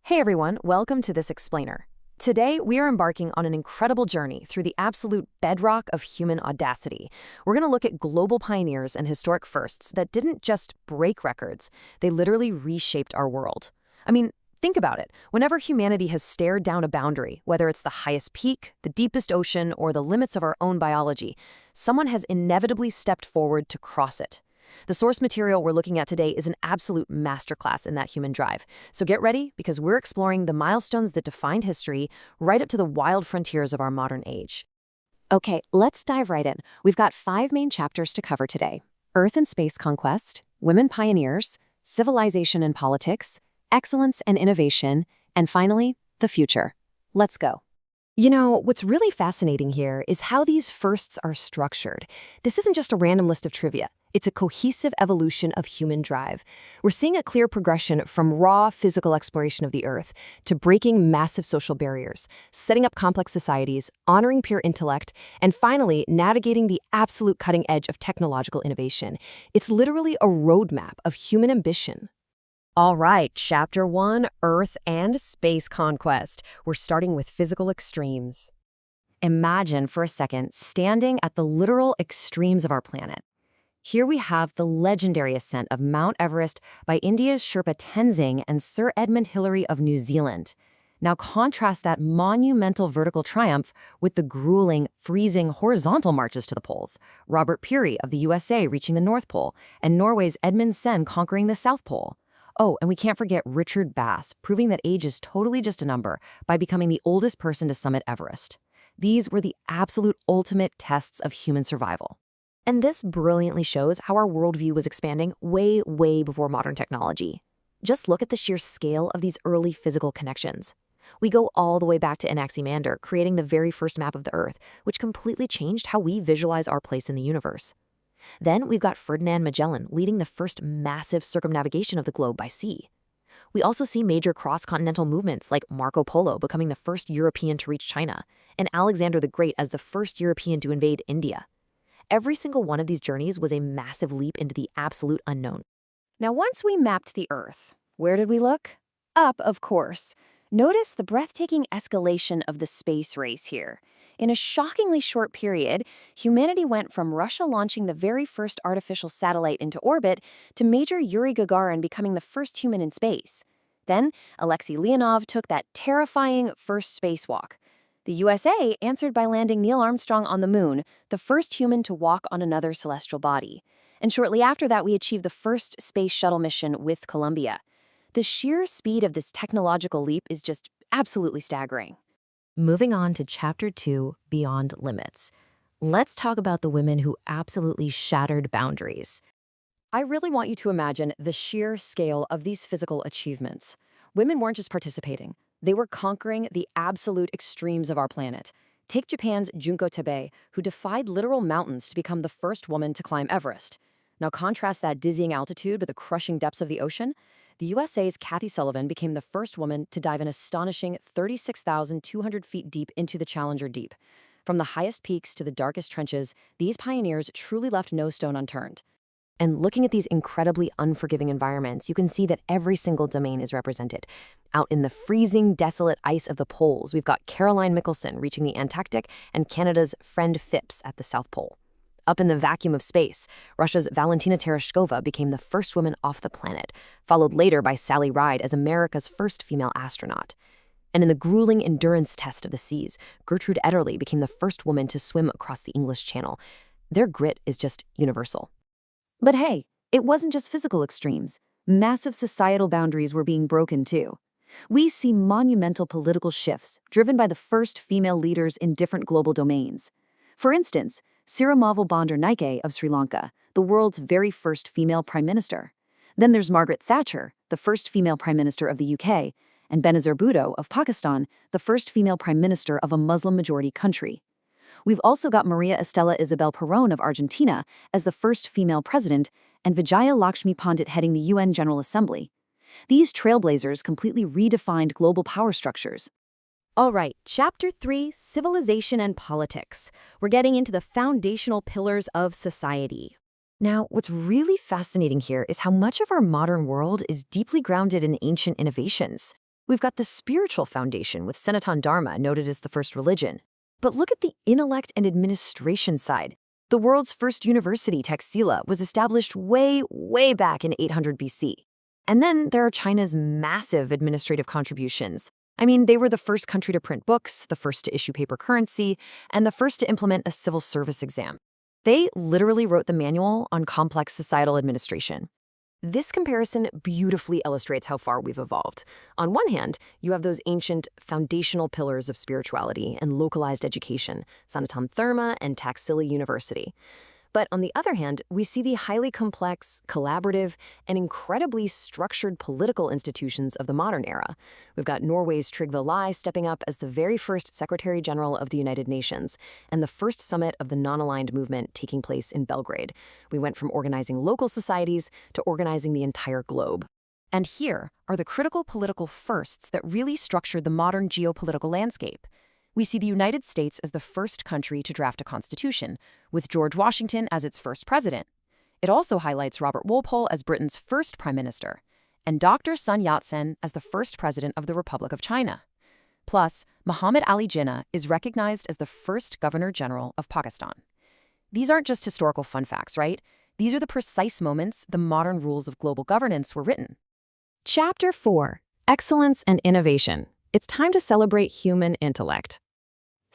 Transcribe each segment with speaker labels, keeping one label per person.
Speaker 1: Hey everyone, welcome to this explainer. Today, we are embarking on an incredible journey through the absolute bedrock of human audacity. We're going to look at global pioneers and historic firsts that didn't just break records, they literally reshaped our world. I mean, think about it. Whenever humanity has stared down a boundary, whether it's the highest peak, the deepest ocean, or the limits of our own biology, someone has inevitably stepped forward to cross it. The source material we're looking at today is an absolute masterclass in that human drive. So get ready, because we're exploring the milestones that defined history right up to the wild frontiers of our modern age. Okay, let's dive right in. We've got 5 main chapters to cover today: Earth and space conquest, women pioneers, civilization and politics, excellence and innovation, and finally, the future. Let's go. You know, what's really fascinating here is how these firsts are structured. This isn't just a random list of trivia. It's a cohesive evolution of human drive. We're seeing a clear progression from raw physical exploration of the Earth to breaking massive social barriers, setting up complex societies, honoring pure intellect, and finally, navigating the absolute cutting edge of technological innovation. It's literally a roadmap of human ambition. All right, Chapter 1, Earth and Space Conquest. We're starting with physical extremes. Imagine for a second standing at the literal extremes of our planet. Here we have the legendary ascent of Mount Everest by India's Sherpa Tenzing and Sir Edmund Hillary of New Zealand. Now contrast that monumental vertical triumph with the grueling, freezing horizontal marches to the poles. Robert Peary of the USA reaching the North Pole, and Norway's Edmund Sen conquering the South Pole. Oh, and we can't forget Richard Bass, proving that age is totally just a number by becoming the oldest person to summit Everest. These were the absolute ultimate tests of human survival. And this brilliantly shows how our worldview was expanding way, way before modern technology. Just look at the sheer scale of these early physical connections. We go all the way back to Anaximander, creating the very first map of the Earth, which completely changed how we visualize our place in the universe. Then we've got Ferdinand Magellan leading the first massive circumnavigation of the globe by sea. We also see major cross-continental movements like Marco Polo becoming the first European to reach China, and Alexander the Great as the first European to invade India. Every single one of these journeys was a massive leap into the absolute unknown. Now, once we mapped the Earth, where did we look? Up, of course. Notice the breathtaking escalation of the space race here. In a shockingly short period, humanity went from Russia launching the very first artificial satellite into orbit to Major Yuri Gagarin becoming the first human in space. Then, Alexei Leonov took that terrifying first spacewalk. The USA answered by landing Neil Armstrong on the moon, the first human to walk on another celestial body. And shortly after that, we achieved the first space shuttle mission with Columbia. The sheer speed of this technological leap is just absolutely staggering. Moving on to Chapter 2, Beyond Limits. Let's talk about the women who absolutely shattered boundaries. I really want you to imagine the sheer scale of these physical achievements. Women weren't just participating. They were conquering the absolute extremes of our planet. Take Japan's Junko Tabei, who defied literal mountains to become the first woman to climb Everest. Now contrast that dizzying altitude with the crushing depths of the ocean. The USA's Kathy Sullivan became the first woman to dive an astonishing 36,200 feet deep into the Challenger Deep. From the highest peaks to the darkest trenches, these pioneers truly left no stone unturned. And looking at these incredibly unforgiving environments, you can see that every single domain is represented. Out in the freezing, desolate ice of the poles, we've got Caroline Michelson reaching the Antarctic and Canada's Friend Phipps at the South Pole. Up in the vacuum of space, Russia's Valentina Tereshkova became the first woman off the planet, followed later by Sally Ride as America's first female astronaut. And in the grueling endurance test of the seas, Gertrude Ederle became the first woman to swim across the English Channel. Their grit is just universal. But hey, it wasn't just physical extremes. Massive societal boundaries were being broken too. We see monumental political shifts driven by the first female leaders in different global domains. For instance, Sirimavo Bandaranaike of Sri Lanka, the world's very first female prime minister. Then there's Margaret Thatcher, the first female prime minister of the UK, and Benazir Bhutto of Pakistan, the first female prime minister of a Muslim-majority country. We've also got Maria Estela Isabel Perón of Argentina as the first female president, and Vijaya Lakshmi Pandit heading the UN General Assembly. These trailblazers completely redefined global power structures. All right, Chapter 3, Civilization and Politics. We're getting into the foundational pillars of society. Now, what's really fascinating here is how much of our modern world is deeply grounded in ancient innovations. We've got the spiritual foundation with Sanatana Dharma noted as the first religion. But look at the intellect and administration side. The world's first university, Taxila, was established way, way back in 800 BC. And then there are China's massive administrative contributions. I mean, they were the first country to print books, the first to issue paper currency, and the first to implement a civil service exam. They literally wrote the manual on complex societal administration. This comparison beautifully illustrates how far we've evolved. On one hand, you have those ancient foundational pillars of spirituality and localized education, Sanatana Dharma and Taxila University. But on the other hand, we see the highly complex, collaborative, and incredibly structured political institutions of the modern era. We've got Norway's Trygve Lie stepping up as the very first Secretary General of the United Nations, and the first summit of the non-aligned movement taking place in Belgrade. We went from organizing local societies to organizing the entire globe. And here are the critical political firsts that really structured the modern geopolitical landscape. We see the United States as the first country to draft a constitution, with George Washington as its first president. It also highlights Robert Walpole as Britain's first prime minister, and Dr. Sun Yat-sen as the first president of the Republic of China. Plus, Muhammad Ali Jinnah is recognized as the first governor-general of Pakistan. These aren't just historical fun facts, right? These are the precise moments the modern rules of global governance were written. Chapter 4: Excellence and Innovation. It's time to celebrate human intellect.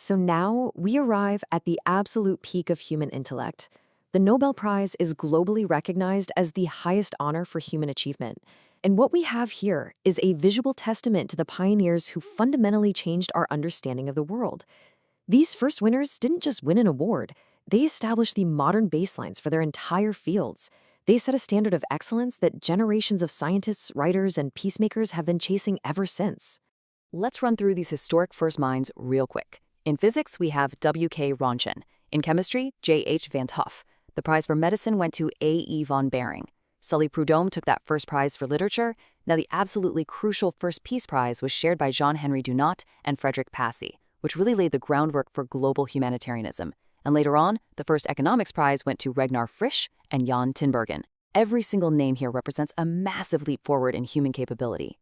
Speaker 1: So now we arrive at the absolute peak of human intellect. The Nobel Prize is globally recognized as the highest honor for human achievement. And what we have here is a visual testament to the pioneers who fundamentally changed our understanding of the world. These first winners didn't just win an award, they established the modern baselines for their entire fields. They set a standard of excellence that generations of scientists, writers, and peacemakers have been chasing ever since. Let's run through these historic first minds real quick. In physics, we have W.K. Roentgen. In chemistry, J.H. Van 't Hoff. The prize for medicine went to A.E. von Behring. Sully Prudhomme took that first prize for literature. Now the absolutely crucial first Peace Prize was shared by Jean-Henri Dunant and Frederick Passy, which really laid the groundwork for global humanitarianism. And later on, the first economics prize went to Ragnar Frisch and Jan Tinbergen. Every single name here represents a massive leap forward in human capability.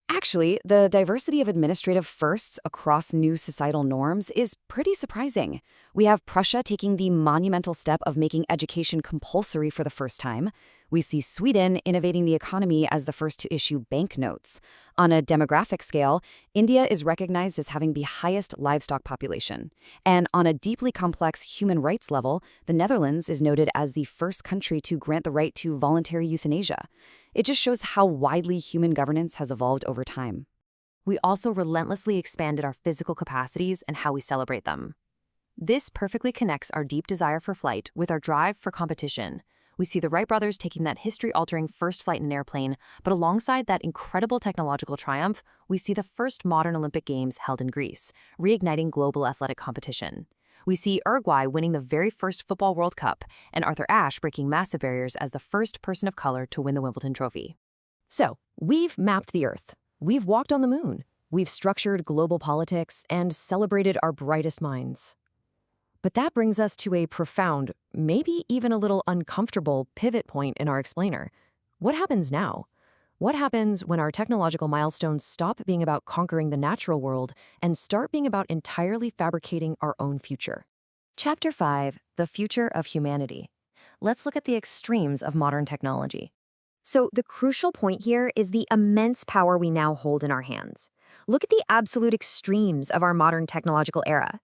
Speaker 1: Actually, the diversity of administrative firsts across new societal norms is pretty surprising. We have Prussia taking the monumental step of making education compulsory for the first time. We see Sweden innovating the economy as the first to issue banknotes. On a demographic scale, India is recognized as having the highest livestock population. And on a deeply complex human rights level, the Netherlands is noted as the first country to grant the right to voluntary euthanasia. It just shows how widely human governance has evolved over time. We also relentlessly expanded our physical capacities and how we celebrate them. This perfectly connects our deep desire for flight with our drive for competition. We see the Wright brothers taking that history-altering first flight in an airplane, but alongside that incredible technological triumph, we see the first modern Olympic Games held in Greece, reigniting global athletic competition. We see Uruguay winning the very first Football World Cup, and Arthur Ashe breaking massive barriers as the first person of color to win the Wimbledon trophy. So, we've mapped the Earth. We've walked on the moon. We've structured global politics and celebrated our brightest minds. But that brings us to a profound, maybe even a little uncomfortable pivot point in our explainer. What happens now? What happens when our technological milestones stop being about conquering the natural world and start being about entirely fabricating our own future? Chapter 5: The Future of Humanity. Let's look at the extremes of modern technology. So the crucial point here is the immense power we now hold in our hands. Look at the absolute extremes of our modern technological era.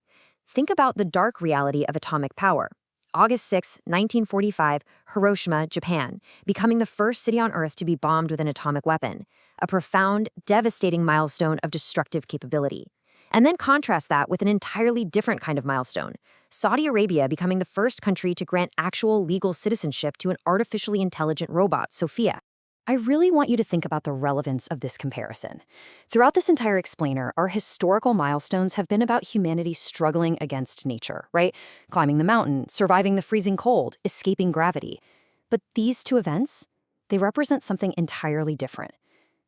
Speaker 1: Think about the dark reality of atomic power. August 6, 1945, Hiroshima, Japan, becoming the first city on Earth to be bombed with an atomic weapon, a profound, devastating milestone of destructive capability. And then contrast that with an entirely different kind of milestone, Saudi Arabia becoming the first country to grant actual legal citizenship to an artificially intelligent robot, Sophia. I really want you to think about the relevance of this comparison. Throughout this entire explainer, our historical milestones have been about humanity struggling against nature, right? Climbing the mountain, surviving the freezing cold, escaping gravity. But these two events, they represent something entirely different.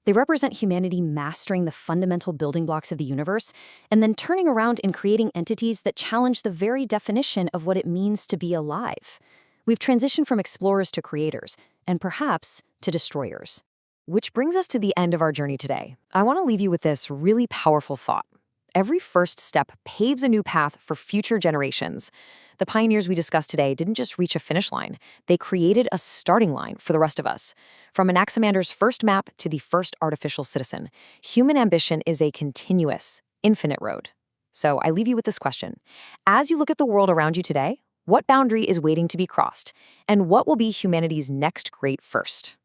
Speaker 1: They represent humanity mastering the fundamental building blocks of the universe and then turning around and creating entities that challenge the very definition of what it means to be alive. We've transitioned from explorers to creators, and perhaps to destroyers. Which brings us to the end of our journey today. I want to leave you with this really powerful thought. Every first step paves a new path for future generations. The pioneers we discussed today didn't just reach a finish line, they created a starting line for the rest of us. From Anaximander's first map to the first artificial citizen, human ambition is a continuous, infinite road. So I leave you with this question. As you look at the world around you today, what boundary is waiting to be crossed? And what will be humanity's next great first?